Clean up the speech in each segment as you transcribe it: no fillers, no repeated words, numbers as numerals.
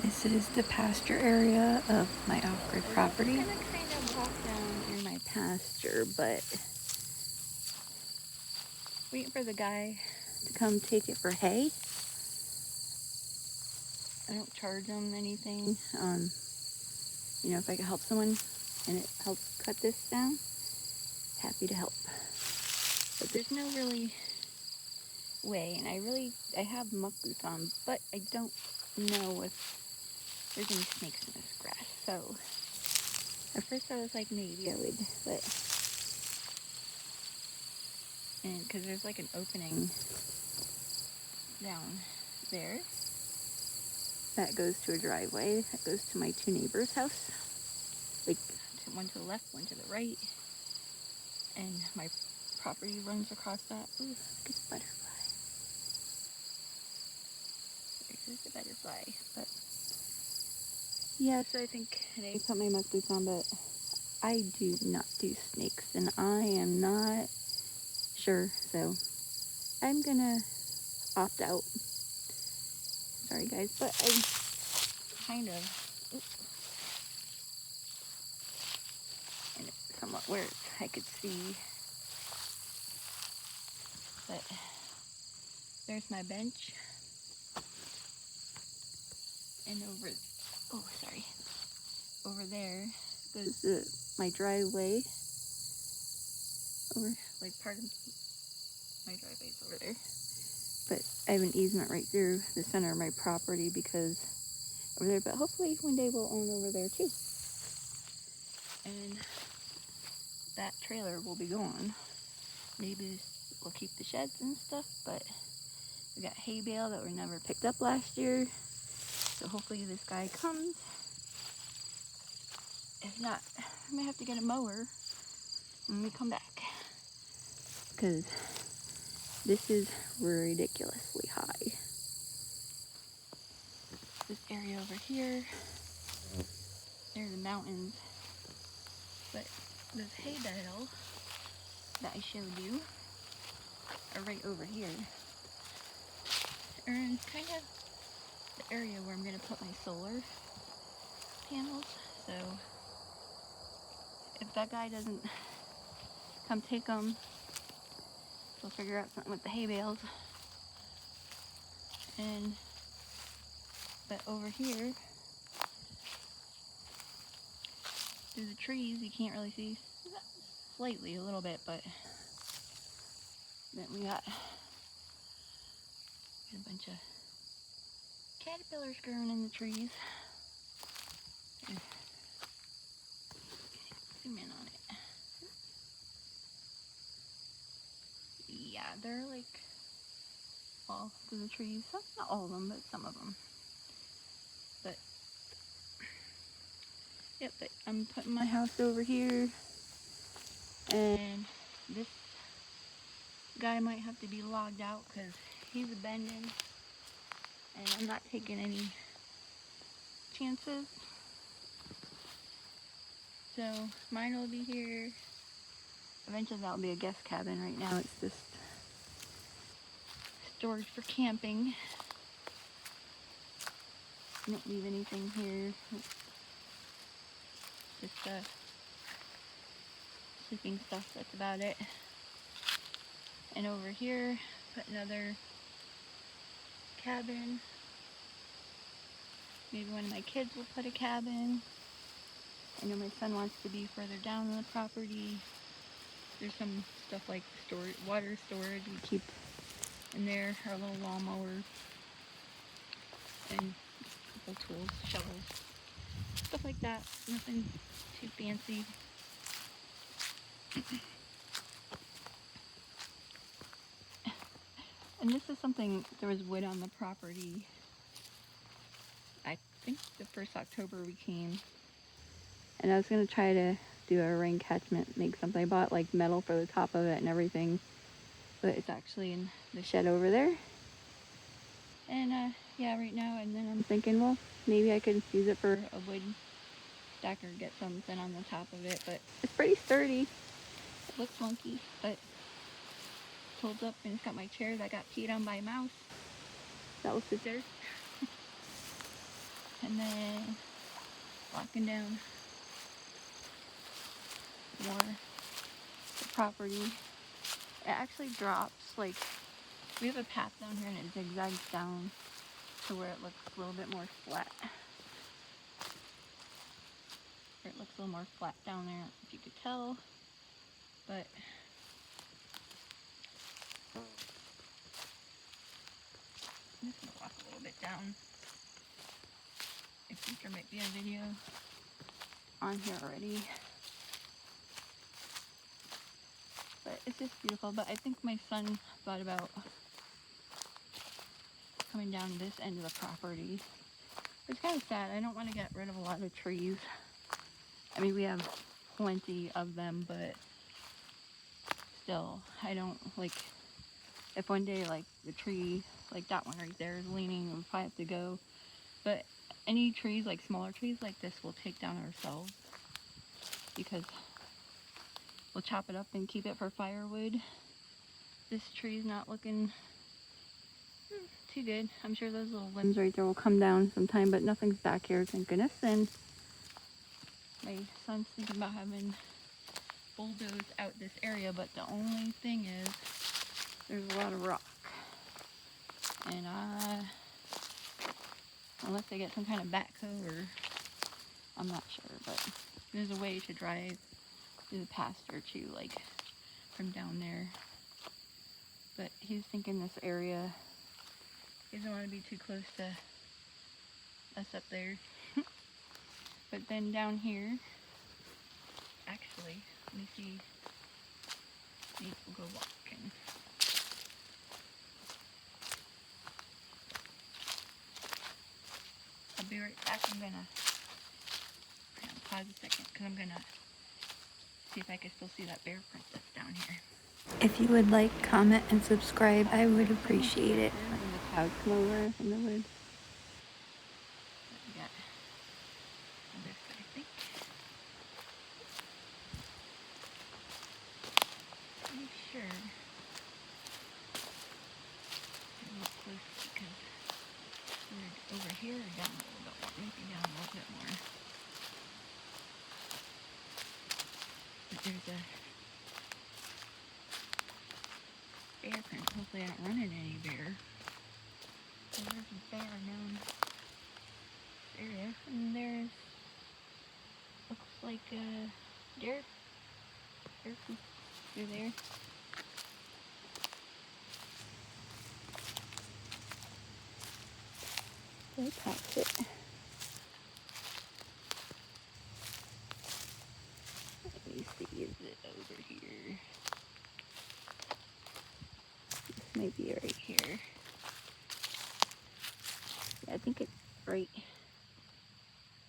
This is the pasture area of my off-grid property. I'm gonna kind of walk down near my pasture, but waiting for the guy to come take it for hay. I don't charge him anything. If I can help someone and it helps cut this down, happy to help. But there's no really way, and I have muck boots on, but I don't know if there's any snakes in this grass. So at first I was like, maybe I would, but because there's like an opening down there that goes to a driveway that goes to my two neighbors' house, like one to the left, one to the right, and my property runs across that. Ooh, look at the butterfly. There's the butterfly. But yeah, so I think I put my muck boots on, but I do not do snakes, and I am not sure, so I'm gonna opt out. Sorry guys, but I kind of, and it's somewhat where I could see, but there's my bench, and over there goes my driveway, over, like part of my driveway's over there, but I have an easement right through the center of my property because over there, but hopefully one day we'll own over there too, and that trailer will be gone. Maybe we'll keep the sheds and stuff, but we got hay bale that were never picked up last year, so hopefully this guy comes. If not, I may have to get a mower when we come back, because this is ridiculously high. This area over here, there's the mountains, but this hay bale that I showed you are right over here, and kind of the area where I'm going to put my solar panels. So if that guy doesn't come take them, we'll figure out something with the hay bales. But over here, through the trees, you can't really see, slightly a little bit, but then we got a bunch of caterpillars growing in the trees. Zoom in on it. Yeah, they're like all through the trees. Not all of them, but some of them. But yep, but I'm putting my house over here, and this guy might have to be logged out because he's abandoned, and I'm not taking any chances. So mine will be here. Eventually that'll be a guest cabin. Right now it's just storage for camping. I don't leave anything here. It's just sleeping stuff, that's about it. And over here, put another cabin. Maybe one of my kids will put a cabin. I know my son wants to be further down on the property. There's some stuff like storage, water storage we keep in there, our little lawnmower, and a couple tools, shovels, stuff like that. Nothing too fancy. And this is something, there was wood on the property. I think the first October we came. And I was going to try to do a rain catchment, make something. I bought like metal for the top of it and everything. But it's actually in the shed over there. And yeah, right now, and then I'm thinking, well, maybe I could use it for a wood stacker, get something on the top of it. But it's pretty sturdy. It looks funky, but it holds up, and it's got my chair that got peed on by a mouse. That will sit there. And then walking down more the property. It actually drops, like, we have a path down here and it zigzags down to where it looks a little bit more flat. It looks a little more flat down there, if you could tell. But I'm just gonna walk a little bit down. I think there might be a video on here already. But it's just beautiful. But I think my son thought about coming down this end of the property. It's kind of sad. I don't want to get rid of a lot of trees. I mean, we have plenty of them, but still, I don't, like, if one day, like, the tree, like that one right there is leaning, we'll probably have to go. But any trees, like smaller trees like this, we'll take down ourselves because we'll chop it up and keep it for firewood. This tree's not looking too good. I'm sure those little limbs right there will come down sometime, but nothing's back here, thank goodness. And my son's thinking about having bulldoze out this area, but the only thing is there's a lot of rock. And unless they get some kind of backhoe, or I'm not sure, but there's a way to drive through the pasture too, like from down there. But he's thinking this area, he doesn't want to be too close to us up there. But then down here, actually, let me see, maybe we'll go walking. I'll be right back. I'm gonna pause a second because I'm gonna see if I can still see that bear print that's down here. If you would like, comment, and subscribe, I would appreciate it. And the cows come over from the woods. We got on this side, I think. Pretty sure. I'm look close because we're over here or down a little bit more. Maybe down a little bit more. But there's a bear print. Hopefully I don't run into any bear. So there's a bear known area. And there's, looks like a deer poop through there. They packed it. Let me see, is it over here? This may be right here. Yeah, I think it's right.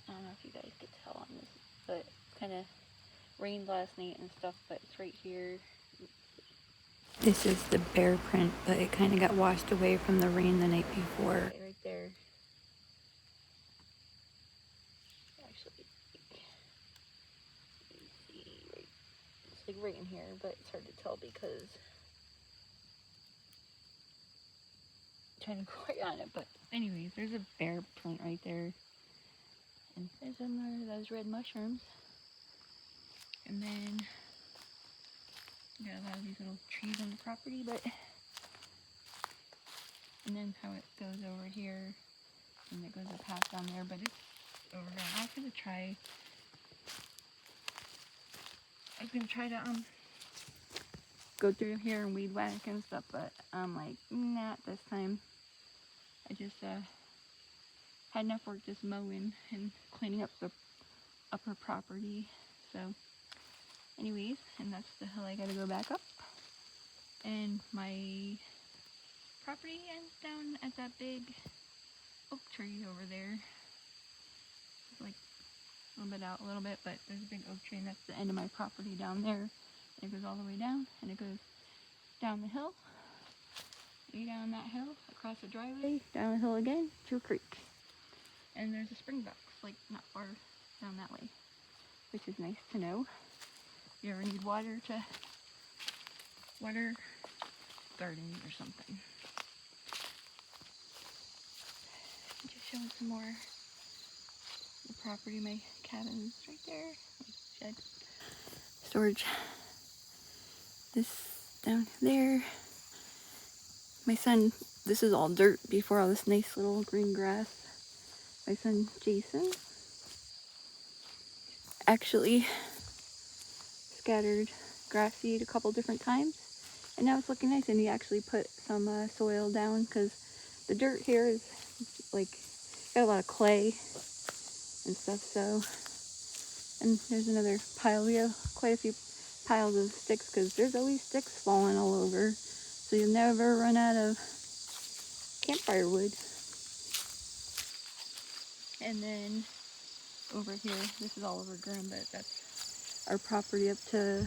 I don't know if you guys could tell on this, but it kind of rained last night and stuff, but it's right here. This is the bear print, but it kind of got washed away from the rain the night before. Right there. Actually, let me see. Right, it's like right in here, but it's hard to tell because I'm trying to go right on it. But anyways, there's a bear print right there. And there's those red mushrooms. And then we got a lot of these little trees on the property, but and then how it goes over here, and it goes a path down there, but it's over there. I was gonna try to go through here and weed whack and stuff, but I'm like, not this time. I just had enough work just mowing and cleaning up the upper property. So anyways, and that's the hill I gotta go back up. And my property ends down at that big oak tree over there. It's like a little bit out a little bit, but there's a big oak tree and that's the end of my property down there. And it goes all the way down and it goes down the hill, way down that hill, across the driveway, down the hill again to a creek. And there's a spring box, like not far down that way, which is nice to know. If you ever need water to water gardens or something. Just showing some more property. My cabin's right there. My shed. Storage. This down there. My son, this is all dirt before all this nice little green grass. My son Jason actually scattered grass seed a couple different times, and now it's looking nice. And he actually put some soil down because the dirt here is like got a lot of clay and stuff. So, and there's another pile. We have quite a few piles of sticks because there's always sticks falling all over, so you'll never run out of campfire wood. And then over here, this is all overgrown, but that's our property up to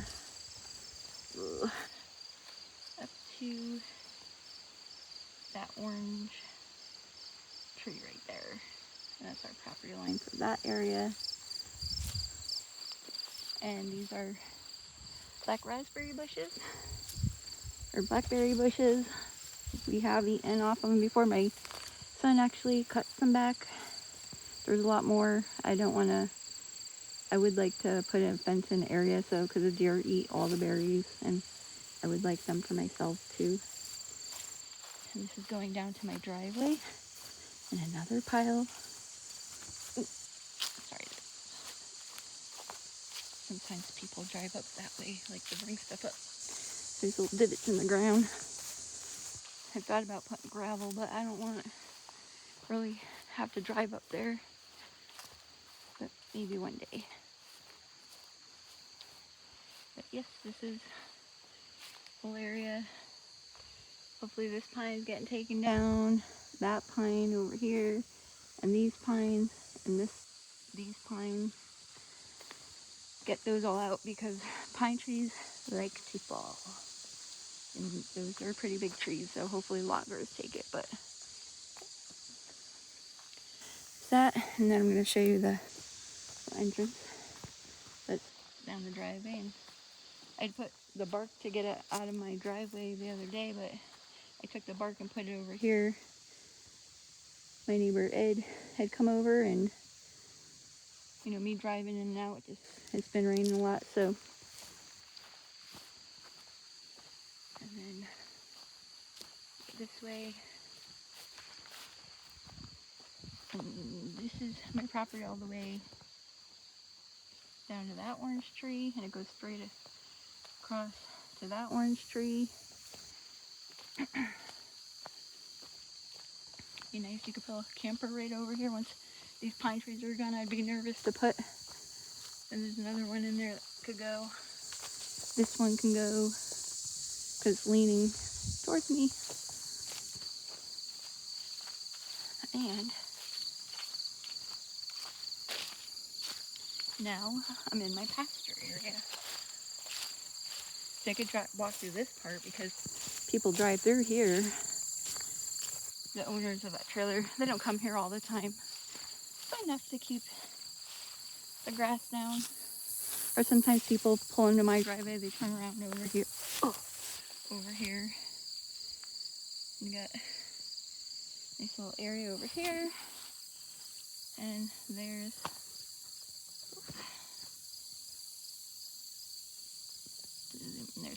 that orange tree right there. And that's our property line for that area. And these are black raspberry bushes, or blackberry bushes. We have eaten off of them before. My son actually cut some back. There's a lot more. I would like to put a fence in area so because the deer eat all the berries, and I would like them for myself too. And this is going down to my driveway. And another pile. Ooh, sorry. Sometimes people drive up that way, like to bring stuff up. There's little divots in the ground. I thought about putting gravel, but I don't want to really have to drive up there. But maybe one day. But yes, this is the whole area. Hopefully this pine is getting taken down. That pine over here, and these pines, and these pines. Get those all out because pine trees like to fall. And those are pretty big trees, so hopefully loggers take it. But that, and then I'm going to show you the entrance that's down the driveway. And I'd put the bark to get it out of my driveway the other day, but I took the bark and put it over here. My neighbor Ed had come over, and you know, me driving in and out, it's been raining a lot, so. And then this way, and this is my property all the way down to that orange tree, and it goes straight across to that orange tree. Be nice, you could put a camper right over here. Once these pine trees are gone, I'd be nervous to put. And there's another one in there that could go. This one can go because it's leaning towards me. And now I'm in my pasture area. So I could walk through this part because people drive through here. The owners of that trailer, they don't come here all the time. But enough to keep the grass down. Or sometimes people pull into my driveway, they turn around over here. Oh, over here. We got a nice little area over here. And there's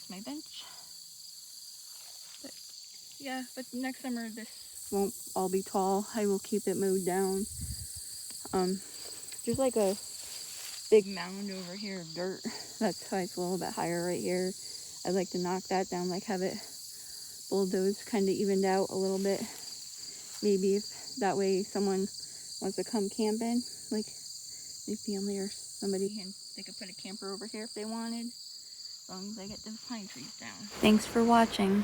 my bench. But yeah, but next summer this won't all be tall. I will keep it mowed down. There's like a big mound over here of dirt. That's why it's a little bit higher right here. I'd like to knock that down, like have it bulldozed, kind of evened out a little bit. Maybe if that way someone wants to come camping, like my family or somebody, and they could put a camper over here if they wanted, as long as I get those pine trees down. Thanks for watching.